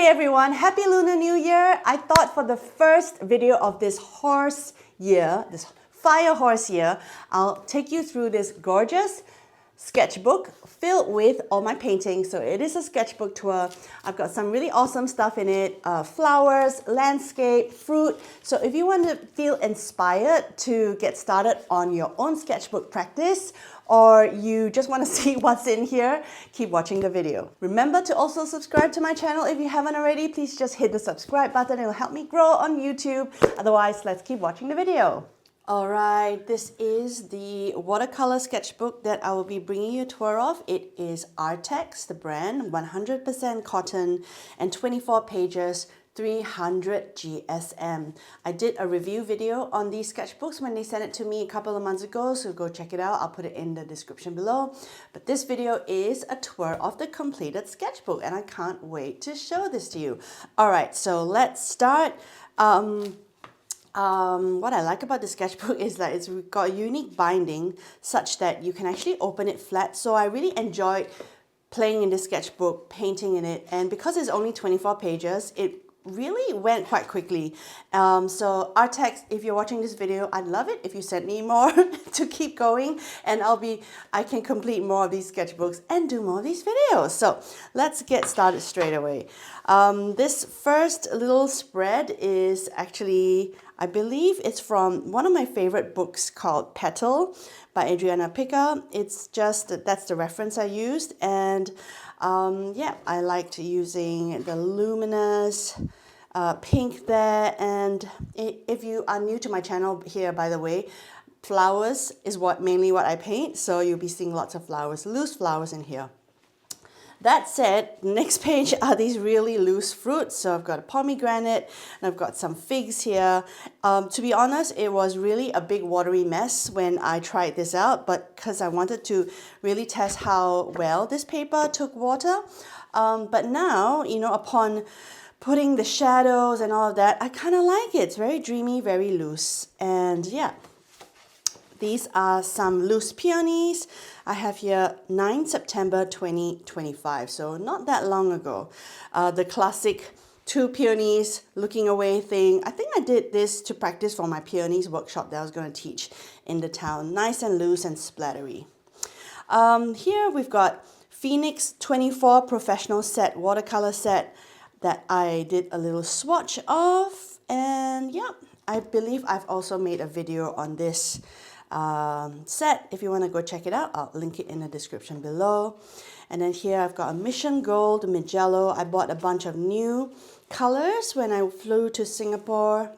Hey everyone, happy Lunar New Year! I thought for the first video of this horse year, this fire horse year, I'll take you through this gorgeous sketchbook filled with all my paintings. So it is a sketchbook tour. I've got some really awesome stuff in it, flowers, landscape, fruit. So if you want to feel inspired to get started on your own sketchbook practice, or you just want to see what's in here, keep watching the video. Remember to also subscribe to my channel if you haven't already. Please just hit the subscribe button. It will help me grow on YouTube. Otherwise, let's keep watching the video. Alright, this is the watercolor sketchbook that I will be bringing you a tour of. It is Arrtx, the brand, 100% cotton and 24 pages, 300 GSM. I did a review video on these sketchbooks when they sent it to me a couple of months ago, so go check it out. I'll put it in the description below. But this video is a tour of the completed sketchbook and I can't wait to show this to you. Alright, so let's start. What I like about the sketchbook is that it's got a unique binding such that you can actually open it flat. So I really enjoyed playing in this sketchbook, painting in it, and because it's only 24 pages, it really went quite quickly. So Arrtx, if you're watching this video, I'd love it if you send me more to keep going, and I can complete more of these sketchbooks and do more of these videos. So let's get started straight away. This first little spread is actually, I believe it's from one of my favorite books called Petal by Adriana Picker. It's just, that's the reference I used, and yeah, I liked using the luminous pink there. And if you are new to my channel here, by the way, flowers is mainly what I paint, so you'll be seeing lots of flowers, loose flowers in here. That said, next page are these really loose fruits. So I've got a pomegranate and I've got some figs here. To be honest, it was really a big watery mess when I tried this out, but because I wanted to really test how well this paper took water. But now, you know, upon putting the shadows and all of that, I kind of like it. It's very dreamy, very loose. And yeah, these are some loose peonies. I have here 9 September 2025, so not that long ago. The classic 2 peonies looking away thing. I think I did this to practice for my peonies workshop that I was going to teach in the town. Nice and loose and splattery. Here we've got Phoenix 24 professional set, watercolor set that I did a little swatch of. And yeah, I believe I've also made a video on this set. If you want to go check it out, I'll link it in the description below. And then here I've got a Mission Gold Mijello. I bought a bunch of new colors when I flew to Singapore,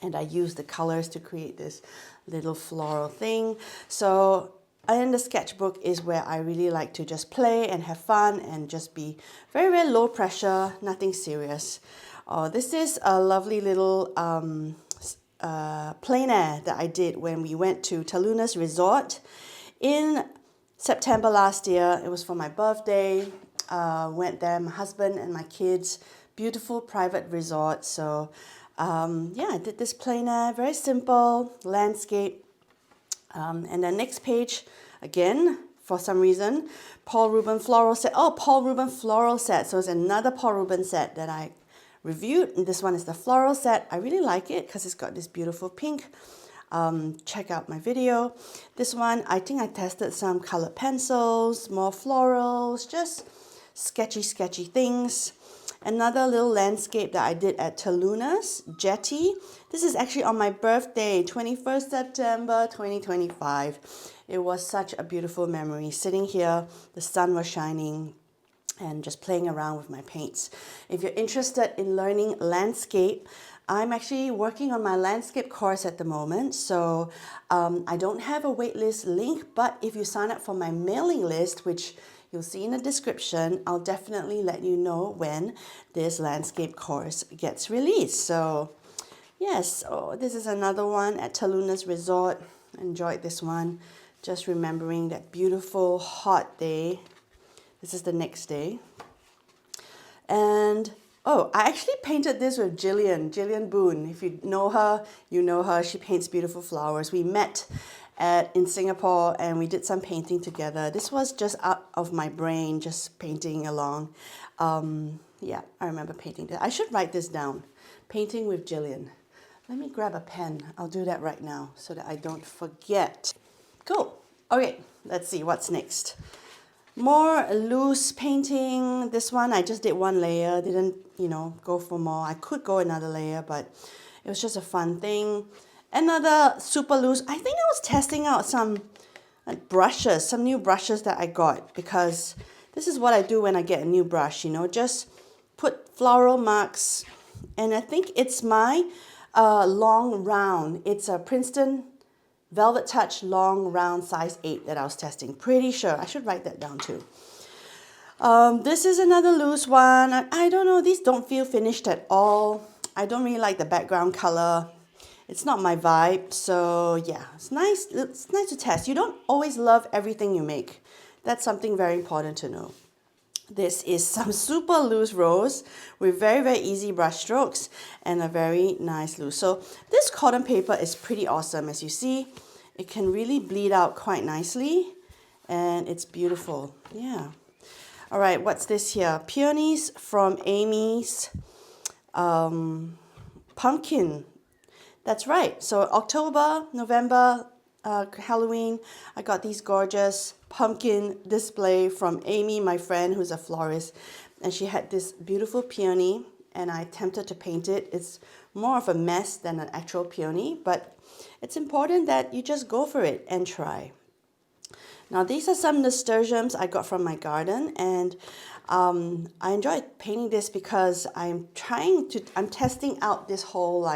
and I used the colors to create this little floral thing. So in the sketchbook is where I really like to just play and have fun and just be very, very low pressure, nothing serious. Oh, this is a lovely little plein air that I did when we went to Talunas Resort in September last year. It was for my birthday. Went there, my husband and my kids. Beautiful private resort. So yeah, I did this plein air, very simple landscape. And the next page, again, for some reason, Paul Rubin floral set. Oh, Paul Rubin floral set. So it's another Paul Rubin set that I reviewed, and this one is the floral set. I really like it because it's got this beautiful pink. Check out my video. This one, I think I tested some colored pencils, more florals, just sketchy things. Another little landscape that I did at Talunas Jetty. This is actually on my birthday, 21st September 2025. It was such a beautiful memory. Sitting here, the sun was shining, and just playing around with my paints. If you're interested in learning landscape, I'm actually working on my landscape course at the moment. So I don't have a waitlist link, but if you sign up for my mailing list, which you'll see in the description, I'll definitely let you know when this landscape course gets released. So yes, oh, this is another one at Talunas Resort. Enjoyed this one. Just remembering that beautiful hot day. This is the next day. And oh, I actually painted this with Jillian Boone. If you know her, you know her. She paints beautiful flowers. We met in Singapore and we did some painting together. This was just out of my brain, just painting along. Yeah, I remember painting this. I should write this down. Painting with Jillian. Let me grab a pen. I'll do that right now so that I don't forget. Cool. Okay, let's see what's next. More loose painting. This one, I just did one layer. Didn't, go for more. I could go another layer, but it was just a fun thing. Another super loose. I think I was testing out some brushes, some new brushes that I got, because this is what I do when I get a new brush, just put floral marks. And I think it's my long round. It's a Princeton Velvet Touch long round size 8 that I was testing. Pretty sure. I should write that down too. This is another loose one. I don't know. These don't feel finished at all. I don't really like the background color. It's not my vibe. So yeah, it's nice. It's nice to test. You don't always love everything you make. That's something very important to know. This is some super loose rose with very, very easy brush strokes and a very nice loose. So this cotton paper is pretty awesome. As you see, it can really bleed out quite nicely and it's beautiful. Yeah. All right, what's this here? Peonies from Amy's pumpkin. That's right. So October, November, Halloween, I got these gorgeous pumpkin display from Amy, my friend, who's a florist, and she had this beautiful peony, and I attempted to paint it. It's more of a mess than an actual peony, but it's important that you just go for it and try. Now these are some nasturtiums I got from my garden, and I enjoyed painting this because I'm testing out this whole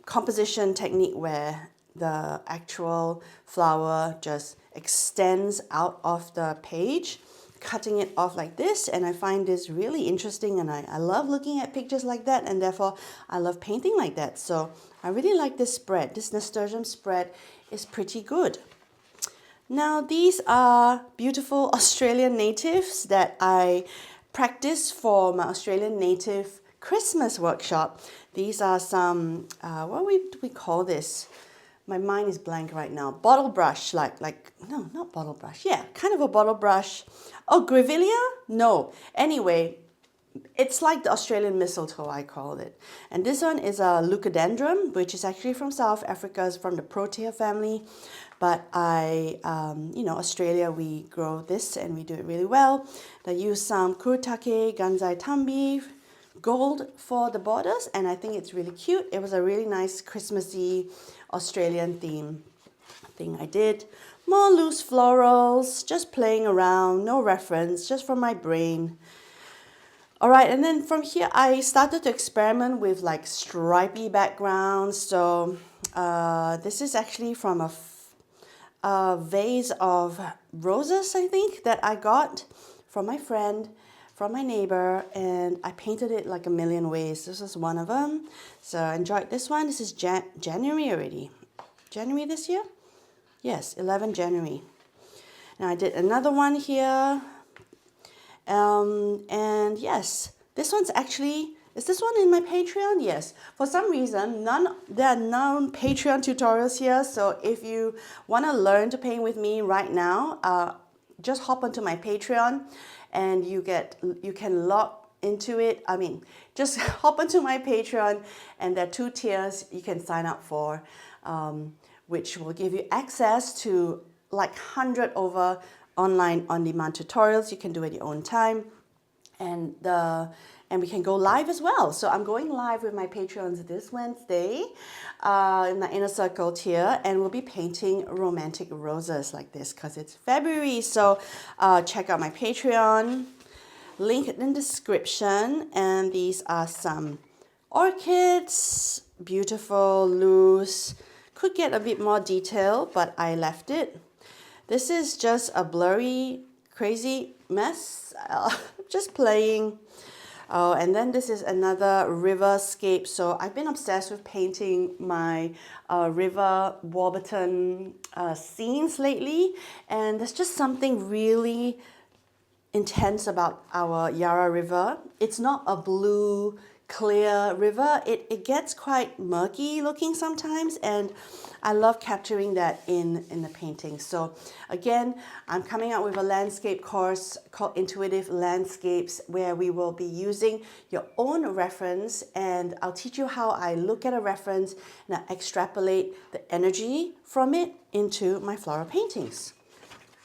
composition technique where the actual flower just extends out of the page, cutting it off like this, and I find this really interesting, and I love looking at pictures like that, and therefore I love painting like that. So I really like this spread. This nasturtium spread is pretty good. Now these are beautiful Australian natives that I practice for my Australian native Christmas workshop. These are some, what do we call this? My mind is blank right now. Bottle brush, no, not bottle brush. Yeah, kind of a bottle brush. Oh, grevillea? No. Anyway, it's like the Australian mistletoe, I call it. And this one is a leucadendron, which is actually from South Africa, it's from the Protea family. But Australia, we grow this and we do it really well. I use some kurutake, ganzai tambi, gold for the borders, and I think it's really cute. It was a really nice Christmassy Australian theme thing I did. More loose florals, just playing around, no reference, just from my brain. All right, and then from here I started to experiment with stripy backgrounds. So this is actually from a vase of roses, I think, that I got from my friend, from my neighbor, and I painted it like a million ways. This is one of them. So I enjoyed this one. This is January already. January this year? Yes, 11 January. Now I did another one here. And yes, this one's actually, is this one in my Patreon? Yes. For some reason, there are no Patreon tutorials here. So if you want to learn to paint with me right now, just hop onto my Patreon and you can log into it. I mean, just hop onto my Patreon, and there are 2 tiers you can sign up for, which will give you access to 100 over online on-demand tutorials. You can do at your own time, and we can go live as well. So I'm going live with my Patreons this Wednesday in the Inner Circle tier, and we'll be painting romantic roses like this because it's February. So check out my Patreon, link in the description. And these are some orchids, beautiful, loose. Could get a bit more detail, but I left it. This is just a blurry, crazy mess, just playing. Oh, and then this is another riverscape. So I've been obsessed with painting my river Warburton scenes lately. And there's just something really intense about our Yarra River. It's not a blue clear river, it gets quite murky looking sometimes, and I love capturing that in the painting. So again, I'm coming out with a landscape course called Intuitive Landscapes, where we will be using your own reference, and I'll teach you how I look at a reference and I extrapolate the energy from it into my flora paintings.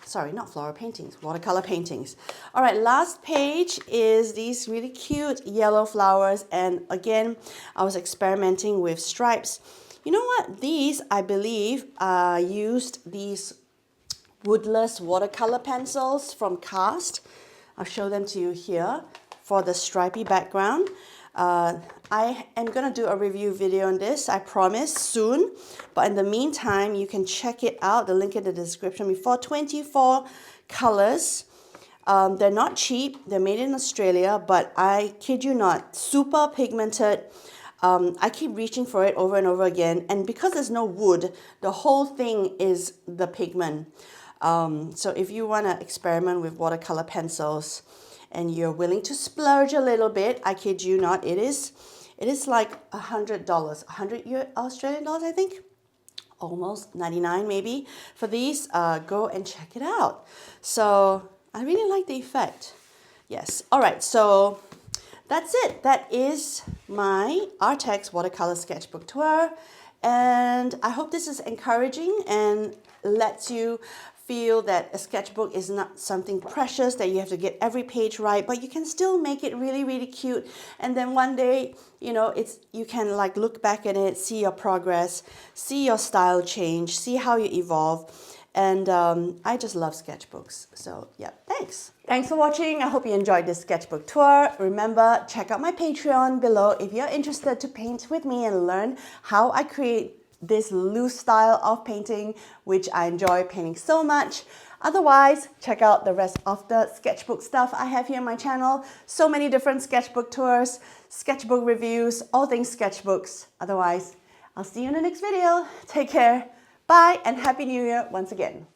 Sorry, not floral paintings, watercolor paintings. All right, last page is these really cute yellow flowers. And again, I was experimenting with stripes. You know what? These, I believe, used these woodless watercolor pencils from Cast. I'll show them to you here for the stripy background. I am going to do a review video on this, I promise, soon. But in the meantime, you can check it out, the link in the description, for 24 colors. They're not cheap, they're made in Australia, but I kid you not, super pigmented. I keep reaching for it over and over again, and because there's no wood, the whole thing is the pigment. So if you want to experiment with watercolor pencils, and you're willing to splurge a little bit, I kid you not, it is like $100, 100 Australian dollars, I think, almost 99 maybe for these. Go and check it out. So I really like the effect. Yes. All right. So that's it. That is my Arrtx watercolor sketchbook tour, and I hope this is encouraging and lets you feel that a sketchbook is not something precious that you have to get every page right, but you can still make it really, really cute. And then one day, you know, you can like look back at it, see your progress, see your style change, see how you evolve. And I just love sketchbooks. So yeah, thanks. Thanks for watching. I hope you enjoyed this sketchbook tour. Remember, check out my Patreon below if you're interested to paint with me and learn how I create this loose style of painting, which I enjoy painting so much. Otherwise, check out the rest of the sketchbook stuff I have here on my channel. So many different sketchbook tours, sketchbook reviews, all things sketchbooks. Otherwise, I'll see you in the next video. Take care. Bye, and Happy New Year once again.